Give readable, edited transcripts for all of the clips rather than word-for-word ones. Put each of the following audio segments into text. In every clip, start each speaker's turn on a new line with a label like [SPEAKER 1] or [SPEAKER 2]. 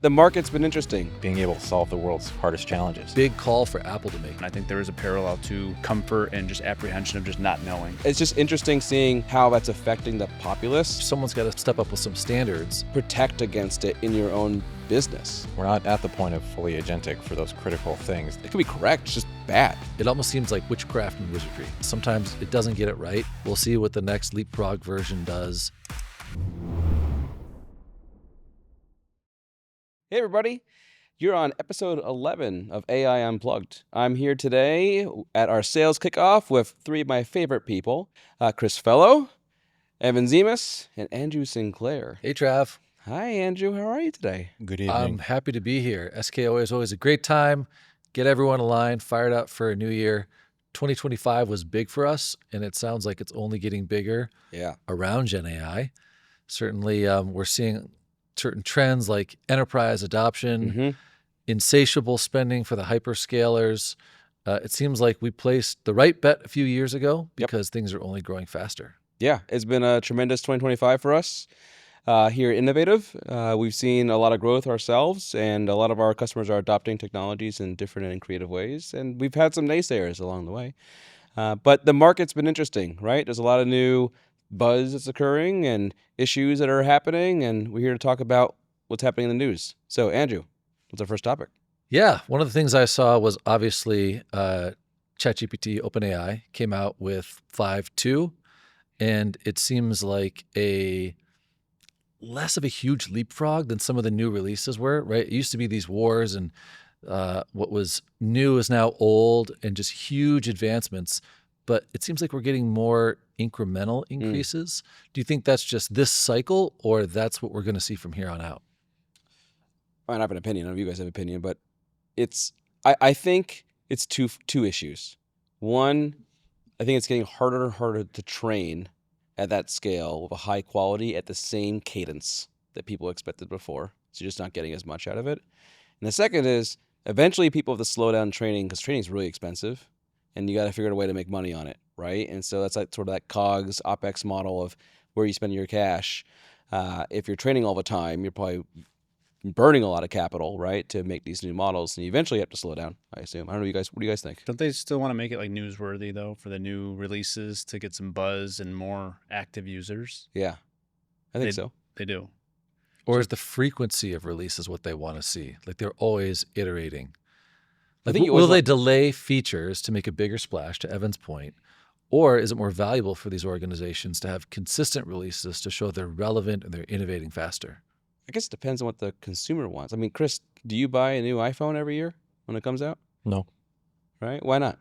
[SPEAKER 1] The market's been interesting.
[SPEAKER 2] Being able to solve the world's hardest challenges.
[SPEAKER 3] Big call for Apple to make.
[SPEAKER 4] And I think there is a parallel to comfort and just apprehension of just not knowing.
[SPEAKER 1] It's just interesting seeing how that's affecting the populace.
[SPEAKER 3] Someone's got to step up with some standards.
[SPEAKER 1] Protect against it in your own business.
[SPEAKER 2] We're not at the point of fully agentic for those critical things.
[SPEAKER 1] It could be correct, it's just bad.
[SPEAKER 3] It almost seems like witchcraft and wizardry. Sometimes it doesn't get it right. We'll see what the next leapfrog version does.
[SPEAKER 1] Hey everybody, you're on episode 11 of AI Unplugged. I'm here today at our sales kickoff with three of my favorite people, Chris Fellow, Evan Zemus, and Andrew Sinclair.
[SPEAKER 3] Hey, Trav.
[SPEAKER 1] Hi Andrew, how are you today?
[SPEAKER 2] Good evening.
[SPEAKER 3] I'm happy to be here. SKO is always a great time. Get everyone aligned, fired up for a new year. 2025 was big for us, and it sounds like it's only getting bigger around Gen AI. Certainly, we're seeing certain trends like enterprise adoption, insatiable spending for the hyperscalers. It seems like we placed the right bet a few years ago because things are only growing faster. Yeah,
[SPEAKER 1] it's been a tremendous 2025 for us here at Innovative. We've seen a lot of growth ourselves, and a lot of our customers are adopting technologies in different and creative ways, and we've had some naysayers along the way. But the market's been interesting, right? There's a lot of new buzz that's occurring and issues that are happening, and we're here to talk about what's happening in the news. So, Andrew, what's our first topic?
[SPEAKER 3] Yeah, one of the things I saw was obviously ChatGPT, OpenAI, came out with 5.2, and it seems like a less of a huge leapfrog than some of the new releases were, right? It used to be these wars, and what was new is now old, and just huge advancements. But it seems like we're getting more incremental increases. Do you think that's just this cycle, or that's what we're going to see from here on out?
[SPEAKER 1] I have an opinion. None of you guys have an opinion, but I think it's two issues. One, I think it's getting harder and harder to train at that scale with a high quality at the same cadence that people expected before. So you're just not getting as much out of it. And the second is eventually people have to slow down training because training is really expensive. And you got to figure out a way to make money on it, right? And so that's like sort of that COGS, OPEX model of where you spend your cash. If you're training all the time, you're probably burning a lot of capital, right, to make these new models. And you eventually have to slow down, I assume. I don't know, you guys. What do you guys think?
[SPEAKER 4] Don't they still want to make it like newsworthy, though, for the new releases to get some buzz and more active users?
[SPEAKER 1] Yeah, I think so.
[SPEAKER 4] They do.
[SPEAKER 3] Or is the frequency of releases what they want to see? Like they're always iterating. Like, will they delay features to make a bigger splash, to Evan's point, or is it more valuable for these organizations to have consistent releases to show they're relevant and they're innovating faster?
[SPEAKER 1] I guess it depends on what the consumer wants. I mean, Chris, do you buy a new iPhone every year when it comes out?
[SPEAKER 2] No.
[SPEAKER 1] Right? Why not?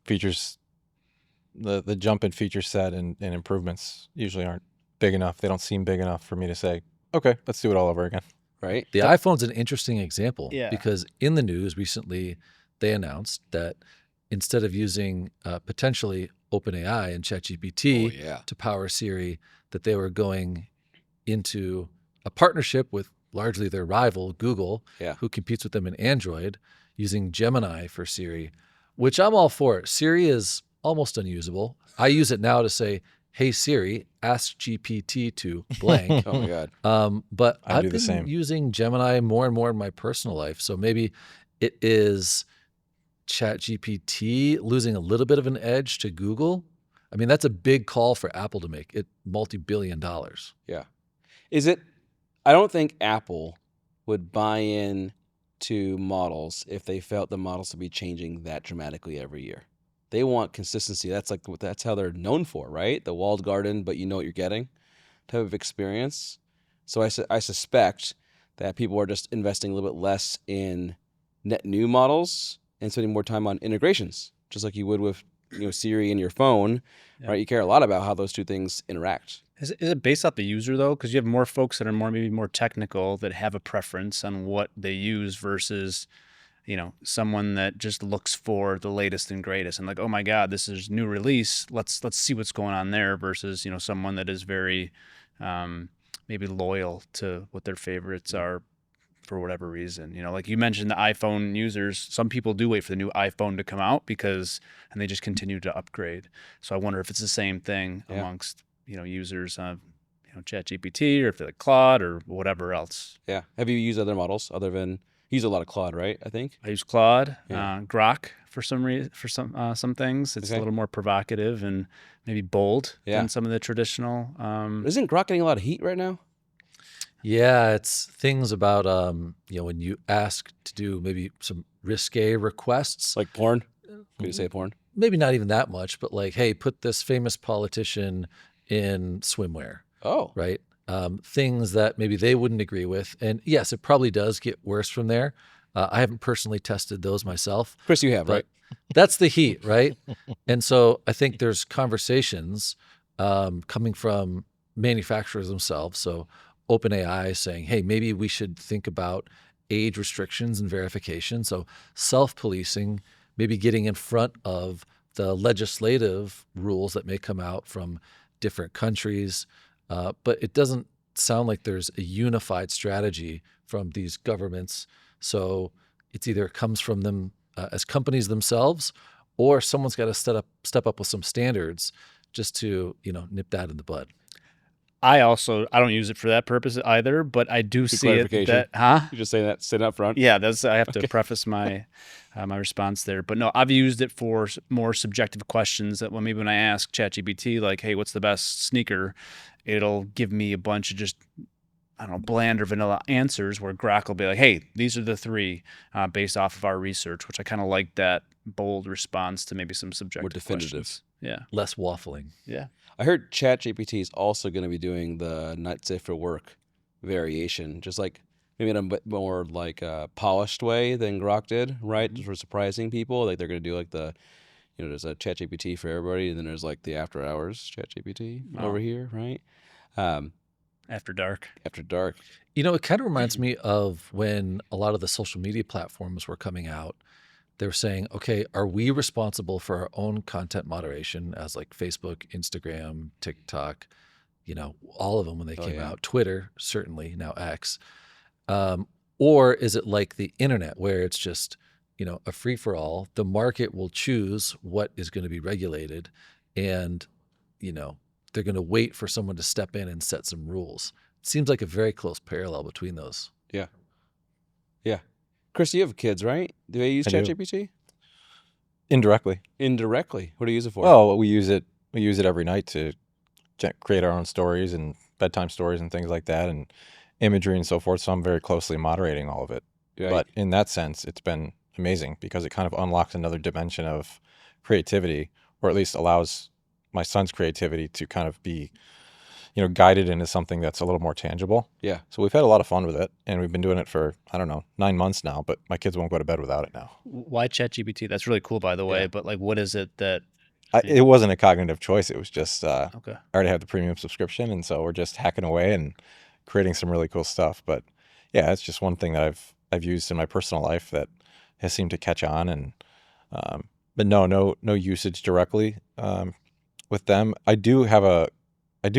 [SPEAKER 2] Features, the jump in feature set and improvements usually aren't big enough. They don't seem big enough for me to say, okay, let's do it all over again.
[SPEAKER 1] Right.
[SPEAKER 3] The iPhone's an interesting example because in the news recently, they announced that instead of using potentially OpenAI and ChatGPT to power Siri, that they were going into a partnership with largely their rival, Google, who competes with them in Android, using Gemini for Siri, which I'm all for. Siri is almost unusable. I use it now to say, hey Siri, ask GPT to blank.
[SPEAKER 1] Oh my God.
[SPEAKER 3] But I've been using Gemini more and more in my personal life. So maybe it is ChatGPT losing a little bit of an edge to Google. I mean, that's a big call for Apple to make. It multi-billion dollars.
[SPEAKER 1] Yeah. Is it? I don't think Apple would buy in to models if they felt the models to be changing that dramatically every year. They want consistency. That's how they're known for, right? The walled garden, but you know what you're getting type of experience. So I suspect that people are just investing a little bit less in net new models and spending more time on integrations, just like you would with Siri and your phone, right? You care a lot about how those two things interact.
[SPEAKER 4] Is it based off the user, though? Because you have more folks that are maybe more technical that have a preference on what they use versus someone that just looks for the latest and greatest and like, oh my God, this is new release. Let's see what's going on there versus, someone that is very maybe loyal to what their favorites are for whatever reason. Like you mentioned the iPhone users, some people do wait for the new iPhone to come out and they just continue to upgrade. So I wonder if it's the same thing amongst, users ChatGPT, or if they like Claude or whatever else.
[SPEAKER 1] Yeah. Have you used other models other than, you use a lot of Claude, right? I think.
[SPEAKER 4] I use Claude,
[SPEAKER 1] Yeah.
[SPEAKER 4] Grok for some things. It's a little more provocative and maybe bold than some of the traditional.
[SPEAKER 1] Isn't Grok getting a lot of heat right now?
[SPEAKER 3] Yeah, it's things about when you ask to do maybe some risque requests,
[SPEAKER 1] like porn. Could you say porn?
[SPEAKER 3] Maybe not even that much, but like, hey, put this famous politician in swimwear.
[SPEAKER 1] Oh,
[SPEAKER 3] right. Things that maybe they wouldn't agree with, and yes, it probably does get worse from there. I haven't personally tested those myself.
[SPEAKER 1] Chris, you have, right?
[SPEAKER 3] That's the heat, right? And so I think there's conversations coming from manufacturers themselves. So OpenAI saying, hey, maybe we should think about age restrictions and verification. So self-policing, maybe getting in front of the legislative rules that may come out from different countries. But it doesn't sound like there's a unified strategy from these governments. So it's either comes from them as companies themselves, or someone's got to step up with some standards just to nip that in the bud.
[SPEAKER 4] I don't use it for that purpose either, but I do see it that,
[SPEAKER 1] You just say that up front?
[SPEAKER 4] Yeah, I have to preface my my response there. But no, I've used it for more subjective questions that when I ask ChatGPT, like, hey, what's the best sneaker? It'll give me a bunch of just, I don't know, bland or vanilla answers, where Grok will be like, hey, these are the three based off of our research, which I kind of like that bold response to maybe some subjective
[SPEAKER 1] more definitive
[SPEAKER 4] questions. Yeah.
[SPEAKER 3] Less waffling.
[SPEAKER 4] Yeah.
[SPEAKER 1] I heard ChatGPT is also going to be doing the not safe for work variation, just like maybe in a bit more like polished way than Grok did, right? For surprising people, like they're going to do like there's a ChatGPT for everybody, and then there's like the after hours ChatGPT over here, right?
[SPEAKER 4] After dark.
[SPEAKER 1] After dark.
[SPEAKER 3] It kind of reminds me of when a lot of the social media platforms were coming out. They were saying, okay, are we responsible for our own content moderation as like Facebook, Instagram, TikTok, all of them when they came out, Twitter, certainly now X, or is it like the internet where it's just, a free for all? The market will choose what is going to be regulated, and, they're going to wait for someone to step in and set some rules. It seems like a very close parallel between those.
[SPEAKER 1] Yeah. Yeah. Chris, you have kids, right? Do they use ChatGPT?
[SPEAKER 2] Indirectly.
[SPEAKER 1] Indirectly. What do you use it for?
[SPEAKER 2] Oh, we use it every night to create our own stories and bedtime stories and things like that, and imagery and so forth. So I'm very closely moderating all of it. Right. But in that sense, it's been amazing because it kind of unlocks another dimension of creativity, or at least allows my son's creativity to kind of be, guided into something that's a little more tangible.
[SPEAKER 1] Yeah.
[SPEAKER 2] So we've had a lot of fun with it, and we've been doing it for, 9 months now, but my kids won't go to bed without it now.
[SPEAKER 4] Why ChatGPT? That's really cool, by the way. But like, what is it that...
[SPEAKER 2] It wasn't a cognitive choice. It was just,
[SPEAKER 4] okay.
[SPEAKER 2] I already have the premium subscription, and so we're just hacking away and creating some really cool stuff. But yeah, it's just one thing that I've used in my personal life that has seemed to catch on. And but no usage directly with them. I do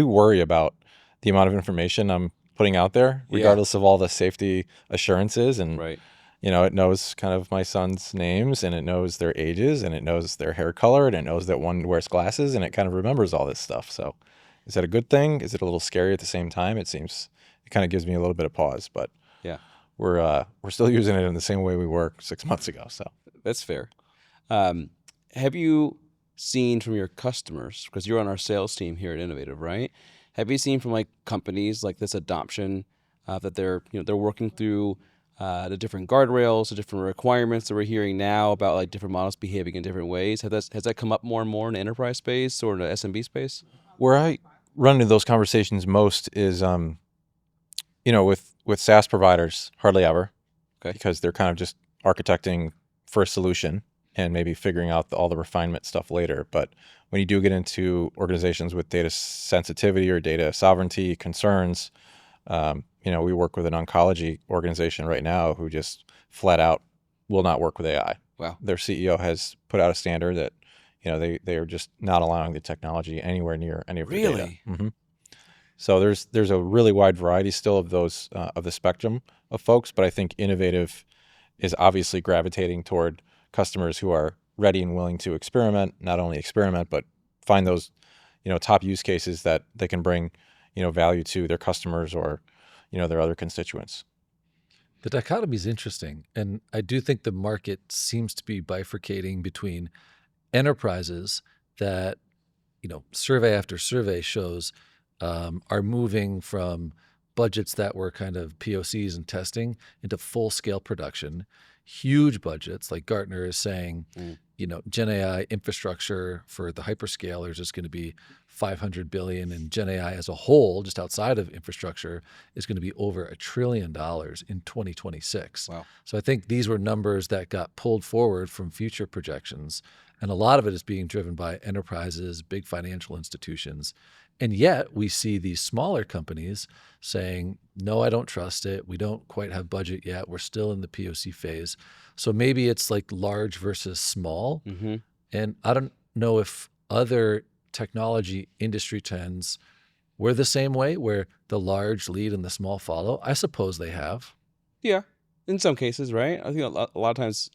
[SPEAKER 2] worry about the amount of information I'm putting out there, regardless of all the safety assurances. And
[SPEAKER 1] right.
[SPEAKER 2] It knows kind of my son's names, and it knows their ages, and it knows their hair color, and it knows that one wears glasses, and it kind of remembers all this stuff. So is that a good thing? Is it a little scary at the same time? It kind of gives me a little bit of pause, but
[SPEAKER 1] yeah,
[SPEAKER 2] we're still using it in the same way we were 6 months ago. So
[SPEAKER 1] that's fair. Have you seen from your customers, because you're on our sales team here at Innovative, right? Have you seen from like companies like this adoption that they're working through the different guardrails, the different requirements that we're hearing now about like different models behaving in different ways? Has that come up more and more in the enterprise space or in the SMB space?
[SPEAKER 2] Where I run into those conversations most is, with SaaS providers, hardly ever, because they're kind of just architecting for a solution and maybe figuring out all the refinement stuff later. But when you do get into organizations with data sensitivity or data sovereignty concerns, we work with an oncology organization right now who just flat out will not work with AI.
[SPEAKER 1] Wow.
[SPEAKER 2] Their CEO has put out a standard that, they are just not allowing the technology anywhere near any of the data. Mm-hmm. So there's a really wide variety still of those of the spectrum of folks, but I think Innovative is obviously gravitating toward customers who are ready and willing to experiment, not only experiment, but find those, top use cases that they can bring, value to their customers or, their other constituents.
[SPEAKER 3] The dichotomy is interesting. And I do think the market seems to be bifurcating between enterprises that, survey after survey shows are moving from budgets that were kind of POCs and testing into full-scale production, huge budgets. Like Gartner is saying, Gen AI infrastructure for the hyperscalers is going to be $500 billion, and Gen AI as a whole, just outside of infrastructure, is going to be over $1 trillion in 2026.
[SPEAKER 1] Wow.
[SPEAKER 3] So I think these were numbers that got pulled forward from future projections, and a lot of it is being driven by enterprises, big financial institutions. And yet we see these smaller companies saying, no, I don't trust it. We don't quite have budget yet. We're still in the POC phase. So maybe it's like large versus small.
[SPEAKER 1] Mm-hmm.
[SPEAKER 3] And I don't know if other technology industry trends were the same way, where the large lead and the small follow. I suppose they have.
[SPEAKER 1] Yeah, in some cases, right? I think a lot of times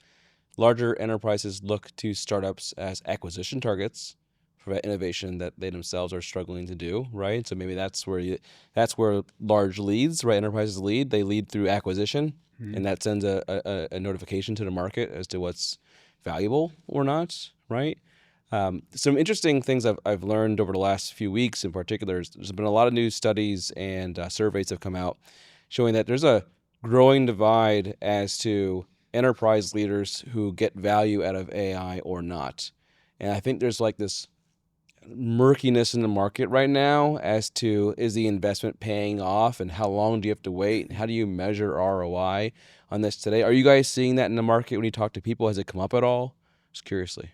[SPEAKER 1] larger enterprises look to startups as acquisition targets for that innovation that they themselves are struggling to do, right? So maybe that's where large leads, right? Enterprises lead. They lead through acquisition, and that sends a notification to the market as to what's valuable or not, right? Some interesting things I've learned over the last few weeks in particular is there's been a lot of new studies and surveys have come out showing that there's a growing divide as to enterprise leaders who get value out of AI or not. And I think there's like this murkiness in the market right now as to, is the investment paying off and how long do you have to wait? How do you measure ROI on this today? Are you guys seeing that in the market when you talk to people? Has it come up at all? Just curiously.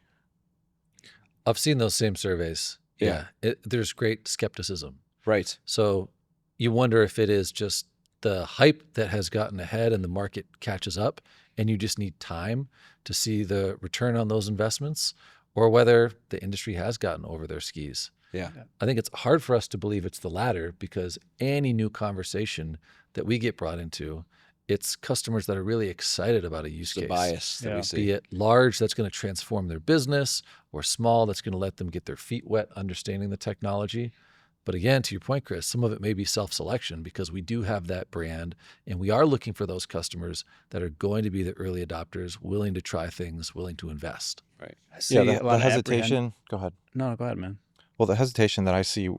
[SPEAKER 3] I've seen those same surveys.
[SPEAKER 1] Yeah.
[SPEAKER 3] There's great skepticism.
[SPEAKER 1] Right.
[SPEAKER 3] So you wonder if it is just the hype that has gotten ahead and the market catches up and you just need time to see the return on those investments, or whether the industry has gotten over their skis.
[SPEAKER 1] Yeah.
[SPEAKER 3] I think it's hard for us to believe it's the latter, because any new conversation that we get brought into, it's customers that are really excited about a use case.
[SPEAKER 1] The bias that we see.
[SPEAKER 3] Be it large, that's going to transform their business, or small, that's going to let them get their feet wet understanding the technology. But again, to your point, Chris, some of it may be self-selection, because we do have that brand and we are looking for those customers that are going to be the early adopters, willing to try things, willing to invest.
[SPEAKER 1] Right.
[SPEAKER 2] The hesitation. Go ahead.
[SPEAKER 4] No, go ahead, man.
[SPEAKER 2] Well, the hesitation that I see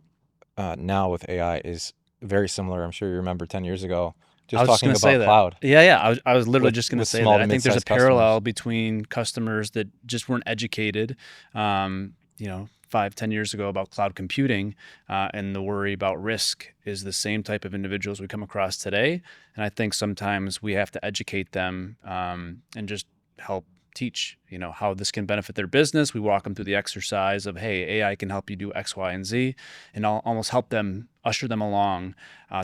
[SPEAKER 2] now with AI is very similar. I'm sure you remember 10 years ago, just talking about cloud.
[SPEAKER 4] Yeah. I was literally just going to say that. I think there's a parallel
[SPEAKER 2] customers
[SPEAKER 4] between customers that just weren't educated, 5-10 years ago about cloud computing, and the worry about risk is the same type of individuals we come across today. And I think sometimes we have to educate them and just help teach, how this can benefit their business. We walk them through the exercise of, hey, AI can help you do X, Y, and Z, and I'll almost help them, usher them along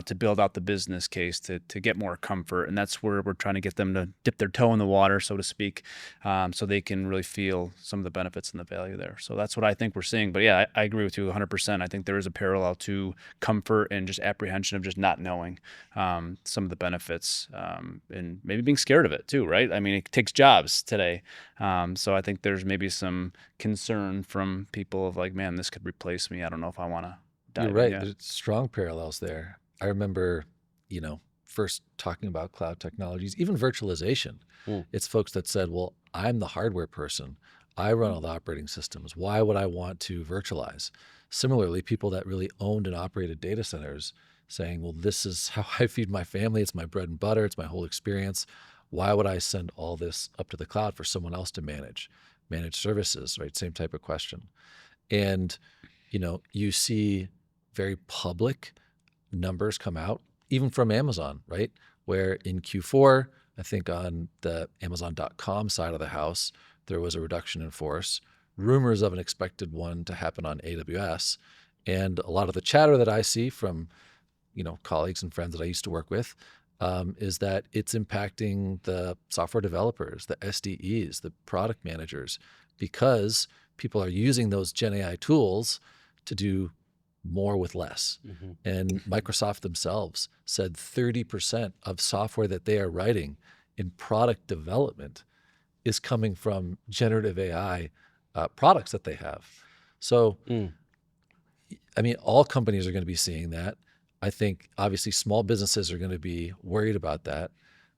[SPEAKER 4] to build out the business case to get more comfort. And that's where we're trying to get them to dip their toe in the water, so to speak, so they can really feel some of the benefits and the value there. So that's what I think we're seeing. But yeah, I agree with you 100%. I think there is a parallel to comfort and just apprehension of just not knowing some of the benefits and maybe being scared of it too, right? I mean, it takes jobs today. So I think there's maybe some concern from people of like, man, this could replace me. I don't know if I want to dive in.
[SPEAKER 3] You're right.
[SPEAKER 4] Yeah.
[SPEAKER 3] There's strong parallels there. I remember, first talking about cloud technologies, even virtualization. It's folks that said, well, I'm the hardware person. I run all the operating systems. Why would I want to virtualize? Similarly, people that really owned and operated data centers saying, well, this is how I feed my family. It's my bread and butter. It's my whole experience. Why would I send all this up to the cloud for someone else to manage services, right? Same type of question. And, you see very public numbers come out, even from Amazon, right? Where in Q4, I think on the Amazon.com side of the house, there was a reduction in force, rumors of an expected one to happen on AWS. And a lot of the chatter that I see from, colleagues and friends that I used to work with, is that it's impacting the software developers, the SDEs, the product managers, because people are using those Gen AI tools to do more with less. Mm-hmm. And Microsoft themselves said 30% of software that they are writing in product development is coming from generative AI products that they have. So, I mean, all companies are going to be seeing that. I think obviously small businesses are going to be worried about that.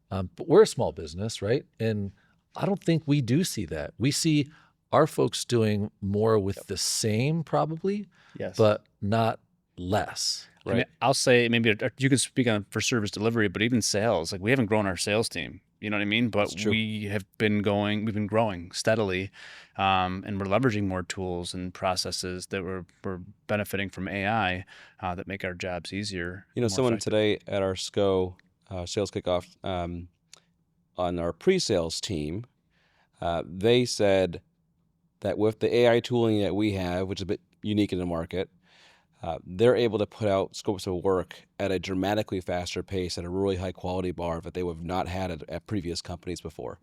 [SPEAKER 3] But we're a small business, right? And I don't think we do see that. We see our folks doing more with the same probably,
[SPEAKER 4] Yes.
[SPEAKER 3] but not less.
[SPEAKER 4] Right. I mean, I'll say maybe you can speak on for service delivery, but even sales, like we haven't grown our sales team. You know what I mean? But we've been growing steadily, and we're leveraging more tools and processes that we're benefiting from AI that make our jobs easier.
[SPEAKER 1] You know, someone today at our SCO sales kickoff on our pre-sales team, they said that with the AI tooling that we have, which is a bit unique in the market, they're able to put out scopes of work at a dramatically faster pace at a really high quality bar that they would have not had at previous companies before,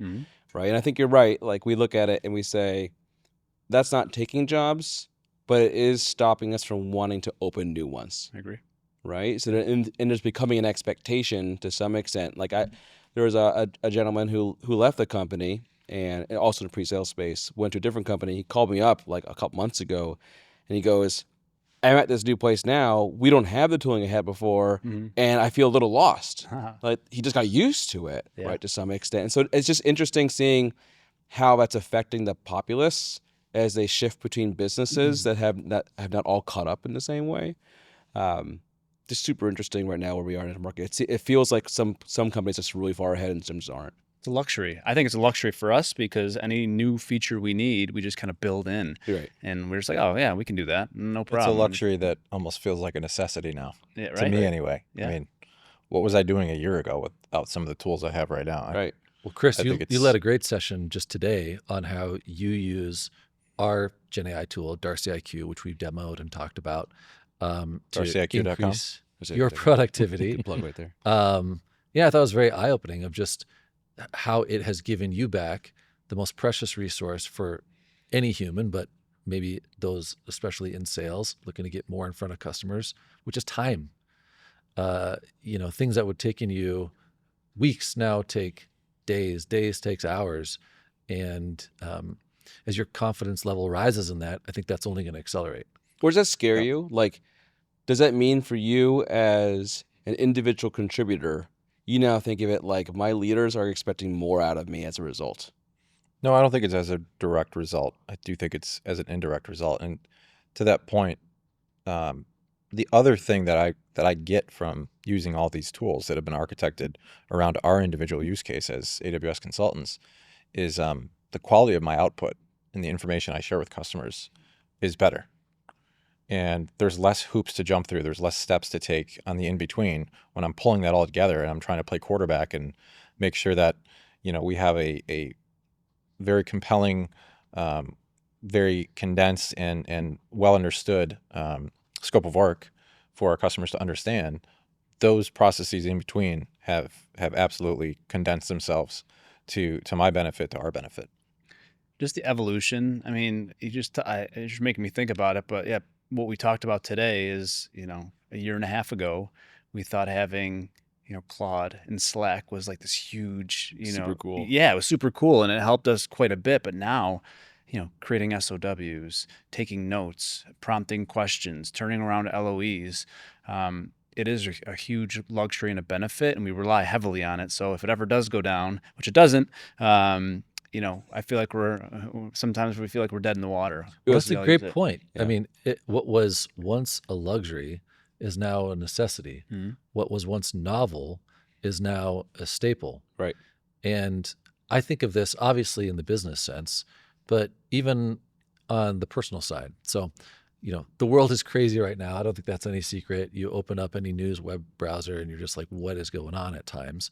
[SPEAKER 1] right? And I think you're right. Like we look at it and we say, that's not taking jobs, but it is stopping us from wanting to open new ones.
[SPEAKER 4] I agree.
[SPEAKER 1] Right? So and there's becoming an expectation to some extent. Like there was a gentleman who left the company and also in the pre-sales space, went to a different company. He called me up like a couple months ago and he goes, I'm at this new place now. We don't have the tooling I had before, and I feel a little lost. Like he just got used to it, right, to some extent. And so it's just interesting seeing how that's affecting the populace as they shift between businesses that have not all caught up in the same way. Just super interesting right now where we are in the market. It feels like some companies are just really far ahead and some just aren't.
[SPEAKER 4] It's a luxury. I think it's a luxury for us because any new feature we need, we just kind of build in.
[SPEAKER 1] Right.
[SPEAKER 4] And we're just like, oh, yeah, we can do that. No problem.
[SPEAKER 2] It's a luxury that almost feels like a necessity now.
[SPEAKER 4] Yeah, right.
[SPEAKER 2] To me, anyway.
[SPEAKER 4] Yeah.
[SPEAKER 2] I mean, what was I doing a year ago without some of the tools I have right now?
[SPEAKER 1] Right.
[SPEAKER 3] Well, Chris, you led a great session just today on how you use our Gen AI tool, Darcy IQ, which we've demoed and talked about, to increase your productivity.
[SPEAKER 1] Plug right there.
[SPEAKER 3] Yeah, I thought it was very eye-opening of just how it has given you back the most precious resource for any human, but maybe those, especially in sales, looking to get more in front of customers, which is time. Things that would take you weeks now take days takes hours. And as your confidence level rises in that, I think that's only going to accelerate.
[SPEAKER 1] Or does that scare you? Like, does that mean for you as an individual contributor, you now think of it like my leaders are expecting more out of me as a result?
[SPEAKER 2] No, I don't think it's as a direct result. I do think it's as an indirect result. And to that point, the other thing that I get from using all these tools that have been architected around our individual use case as AWS consultants is the quality of my output and the information I share with customers is better. And there's less hoops to jump through. There's less steps to take on the in-between when I'm pulling that all together and I'm trying to play quarterback and make sure that, we have a very compelling, very condensed and well understood scope of work for our customers to understand. Those processes in between have absolutely condensed themselves to my benefit, to our benefit.
[SPEAKER 4] Just the evolution. I mean, it's just making me think about it. But yeah, what we talked about today is, a year and a half ago, we thought having, Claude and Slack was like this huge,
[SPEAKER 1] super cool.
[SPEAKER 4] Yeah, it was super cool. And it helped us quite a bit. But now, creating SOWs, taking notes, prompting questions, turning around LOEs, it is a huge luxury and a benefit, and we rely heavily on it. So if it ever does go down, which it doesn't, I feel like sometimes we feel like we're dead in the water.
[SPEAKER 3] That's a great point. Yeah. I mean, what was once a luxury is now a necessity. Mm-hmm. What was once novel is now a staple.
[SPEAKER 1] Right.
[SPEAKER 3] And I think of this obviously in the business sense, but even on the personal side. So, the world is crazy right now. I don't think that's any secret. You open up any news web browser and you're just like, what is going on at times?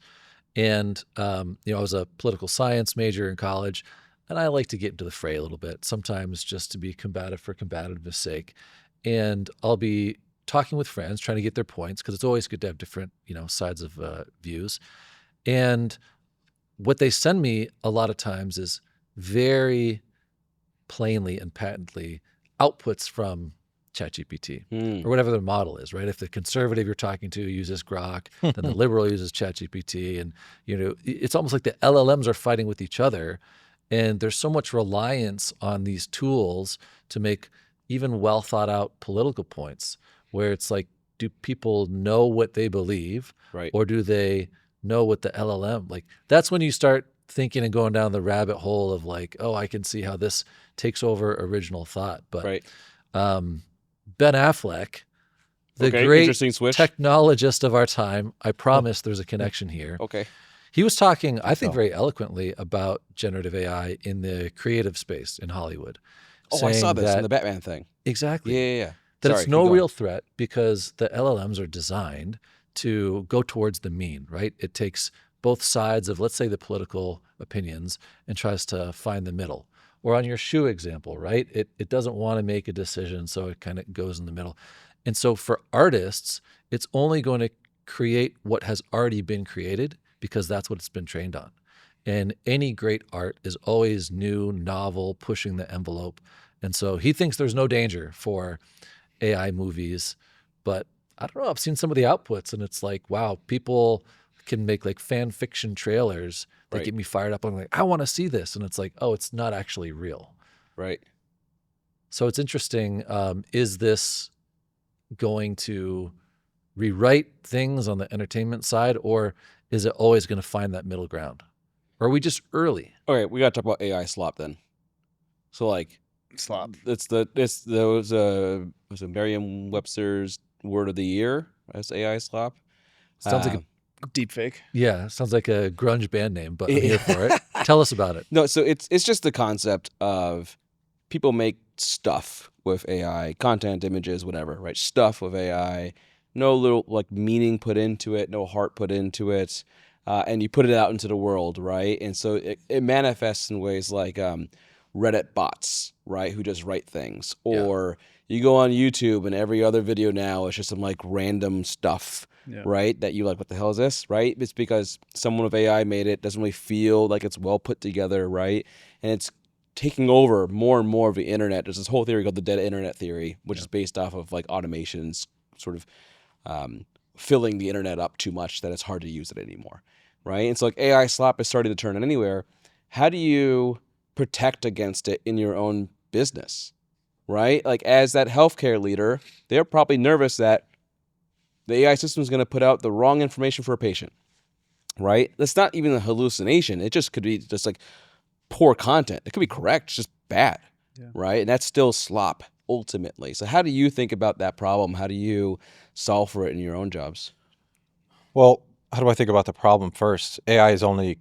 [SPEAKER 3] And, I was a political science major in college, and I like to get into the fray a little bit, sometimes just to be combative for combativeness sake. And I'll be talking with friends, trying to get their points, because it's always good to have different, sides of views. And what they send me a lot of times is very plainly and patently outputs from ChatGPT or whatever the model is, right? If the conservative you're talking to uses Grok, then the liberal uses ChatGPT, and it's almost like the LLMs are fighting with each other, and there's so much reliance on these tools to make even well thought out political points, where it's like do people know what they believe,
[SPEAKER 1] Right.
[SPEAKER 3] or do they know what the LLM, like, that's when you start thinking and going down the rabbit hole of like, oh, I can see how this takes over original thought. But
[SPEAKER 1] Right.
[SPEAKER 3] Ben Affleck, the
[SPEAKER 1] Okay,
[SPEAKER 3] great
[SPEAKER 1] interesting switch.
[SPEAKER 3] technologist of our time, I promise there's a connection here.
[SPEAKER 1] Okay.
[SPEAKER 3] He was talking, I think, very eloquently about generative AI in the creative space in Hollywood.
[SPEAKER 1] Oh, I saw this in the Batman thing.
[SPEAKER 3] Exactly.
[SPEAKER 1] Yeah.
[SPEAKER 3] That
[SPEAKER 1] Sorry,
[SPEAKER 3] it's no
[SPEAKER 1] keep going.
[SPEAKER 3] real threat because the LLMs are designed to go towards the mean, right? It takes both sides of, let's say, the political opinions and tries to find the middle. Or on your shoe example, right? It doesn't want to make a decision, so it kind of goes in the middle. And so for artists, it's only going to create what has already been created because that's what it's been trained on. And any great art is always new, novel, pushing the envelope. And so he thinks there's no danger for AI movies, but I don't know. I've seen some of the outputs and it's like, wow, people can make like fan fiction trailers that get me fired up. I'm like, I want to see this. And it's like, oh, it's not actually real.
[SPEAKER 1] Right.
[SPEAKER 3] So it's interesting. Is this going to rewrite things on the entertainment side, or is it always going to find that middle ground? Or are we just early?
[SPEAKER 1] Okay, we got to talk about AI slop then. So like
[SPEAKER 4] slop.
[SPEAKER 1] Was a Merriam-Webster's word of the year as AI slop.
[SPEAKER 3] Sounds like a
[SPEAKER 4] deep fake.
[SPEAKER 3] Yeah, sounds like a grunge band name, but I'm here for it. Tell us about it.
[SPEAKER 1] No, so it's just the concept of people make stuff with AI, content, images, whatever, right? Stuff with AI, no little like meaning put into it, no heart put into it, and you put it out into the world, right? And so it manifests in ways like Reddit bots, right, who just write things, or you go on YouTube and every other video now is just some like random stuff, right, that you like, what the hell is this, right? It's because someone with AI made it, doesn't really feel like it's well put together, right? And it's taking over more and more of the internet. There's this whole theory called the dead internet theory, which is based off of like automations sort of filling the internet up too much that it's hard to use it anymore, right? And so like AI slop is starting to turn on anywhere. How do you protect against it in your own business, right? Like as that healthcare leader, they're probably nervous that the AI system is going to put out the wrong information for a patient, right? That's not even a hallucination. It just could be just like poor content. It could be correct, it's just bad, right? And that's still slop ultimately. So how do you think about that problem? How do you solve for it in your own jobs?
[SPEAKER 2] Well, how do I think about the problem first? AI is only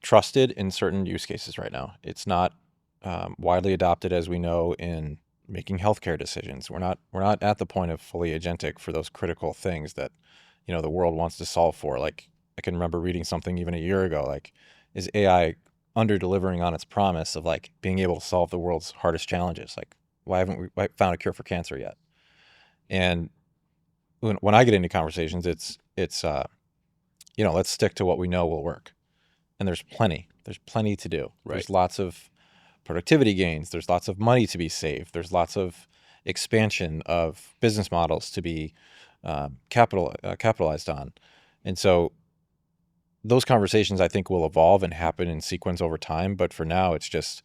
[SPEAKER 2] trusted in certain use cases right now. It's not widely adopted, as we know, in making healthcare decisions. We're not at the point of fully agentic for those critical things that the world wants to solve for. Like I can remember reading something even a year ago, like, is AI under delivering on its promise of like being able to solve the world's hardest challenges? Like, why haven't we found a cure for cancer yet? And when I get into conversations, it's let's stick to what we know will work. And there's plenty to do.
[SPEAKER 1] Right.
[SPEAKER 2] There's lots of productivity gains. There's lots of money to be saved. There's lots of expansion of business models to be capitalized on. And so those conversations, I think, will evolve and happen in sequence over time. But for now, it's just,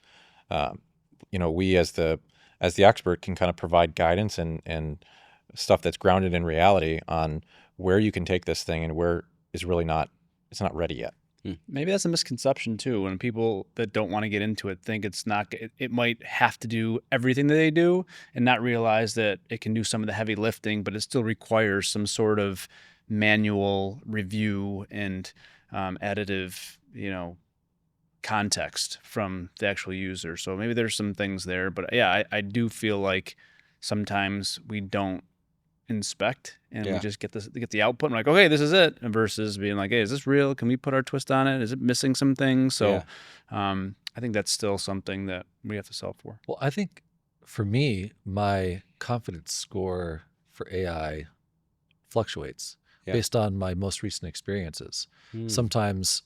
[SPEAKER 2] we as the expert can kind of provide guidance and stuff that's grounded in reality on where you can take this thing and where it's not ready yet.
[SPEAKER 4] Maybe that's a misconception too. When people that don't want to get into it think it might have to do everything that they do and not realize that it can do some of the heavy lifting, but it still requires some sort of manual review and additive, context from the actual user. So maybe there's some things there, but yeah, I do feel like sometimes we don't inspect and we just get the output and like, okay, this is it, versus being like, hey, is this real? Can we put our twist on it? Is it missing some things? So I think that's still something that we have to solve for.
[SPEAKER 3] Well, I think for me, my confidence score for AI fluctuates based on my most recent experiences. Sometimes,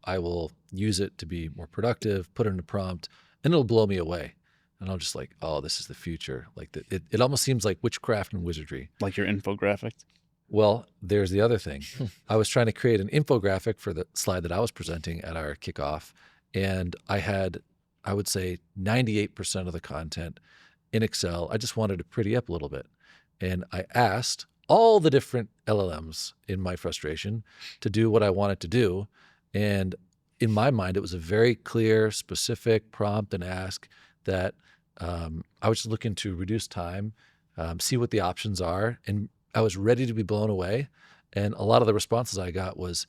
[SPEAKER 3] I will use it to be more productive, put in a prompt, and it'll blow me away. And I'm just like, oh, this is the future. Like it almost seems like witchcraft and wizardry.
[SPEAKER 4] Like your infographic?
[SPEAKER 3] Well, there's the other thing. I was trying to create an infographic for the slide that I was presenting at our kickoff. And I had, I would say, 98% of the content in Excel. I just wanted to pretty up a little bit. And I asked all the different LLMs in my frustration to do what I wanted to do. And in my mind, it was a very clear, specific prompt and ask that I was just looking to reduce time, see what the options are. And I was ready to be blown away. And a lot of the responses I got was,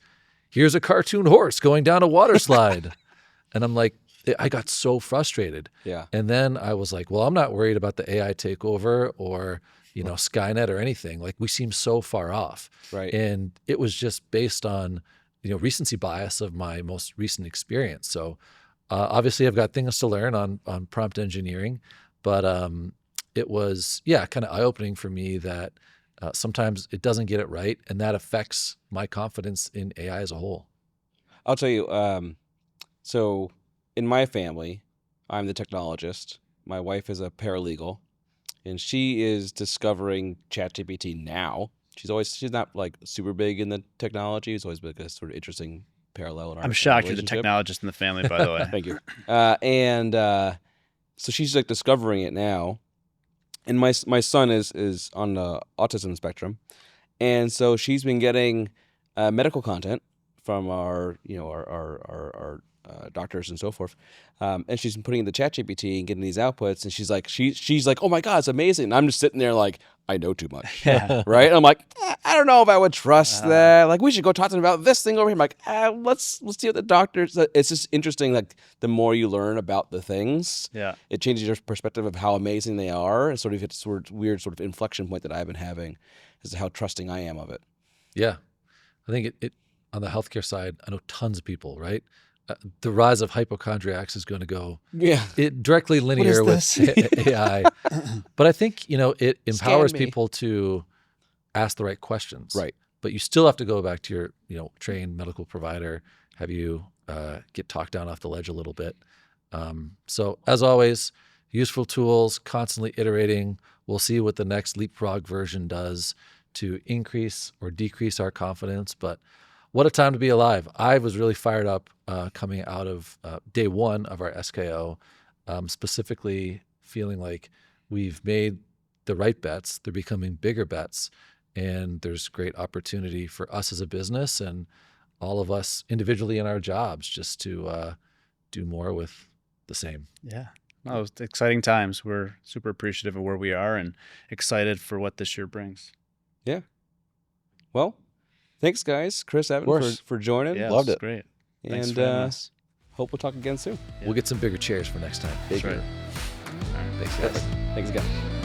[SPEAKER 3] here's a cartoon horse going down a water slide. And I'm like, I got so frustrated.
[SPEAKER 1] Yeah.
[SPEAKER 3] And then I was like, well, I'm not worried about the AI takeover or, Skynet or anything. Like, we seem so far off.
[SPEAKER 1] Right.
[SPEAKER 3] And it was just based on, recency bias of my most recent experience. So obviously I've got things to learn on prompt engineering, but it was, kind of eye-opening for me that sometimes it doesn't get it right, and that affects my confidence in AI as a whole.
[SPEAKER 1] I'll tell you, so in my family, I'm the technologist. My wife is a paralegal, and she is discovering ChatGPT now. She's not like super big in the technology. It's always been like a sort of interesting parallel in our
[SPEAKER 4] I'm shocked you're the
[SPEAKER 1] relationship.
[SPEAKER 4] technologist in the family, by the way.
[SPEAKER 1] Thank you. So she's like discovering it now. And my son is on the autism spectrum. And so she's been getting medical content from our doctors and so forth. And she's been putting in the ChatGPT and getting these outputs. And she's like, oh my God, it's amazing. And I'm just sitting there like, I know too much.
[SPEAKER 4] Yeah.
[SPEAKER 1] Right? And I'm like, I don't know if I would trust that. Like, we should go talk to them about this thing over here. I'm like, let's see what the doctors. It's just interesting. Like, the more you learn about the things, it changes your perspective of how amazing they are. And sort of hits sort of weird sort of inflection point that I've been having as to how trusting I am of it.
[SPEAKER 3] Yeah. I think it on the healthcare side, I know tons of people, right? The rise of hypochondriacs is going to go directly linear with AI. But I think, it empowers people to ask the right questions.
[SPEAKER 1] Right.
[SPEAKER 3] But you still have to go back to your, trained medical provider, have you get talked down off the ledge a little bit. So as always, useful tools, constantly iterating. We'll see what the next leapfrog version does to increase or decrease our confidence. But what a time to be alive. I was really fired up coming out of day one of our SKO, specifically feeling like we've made the right bets. They're becoming bigger bets, and there's great opportunity for us as a business and all of us individually in our jobs just to do more with the same.
[SPEAKER 4] Yeah. No, it's exciting times. We're super appreciative of where we are and excited for what this year brings.
[SPEAKER 1] Yeah. Well, thanks, guys. Chris, Evan, for joining.
[SPEAKER 4] Yeah,
[SPEAKER 1] Loved it.
[SPEAKER 4] Great.
[SPEAKER 1] Thanks
[SPEAKER 4] And
[SPEAKER 1] for having us. Hope we'll talk again soon.
[SPEAKER 3] We'll get some bigger chairs for next time.
[SPEAKER 4] That's right.
[SPEAKER 3] All right. Thanks, guys.
[SPEAKER 1] Thanks again.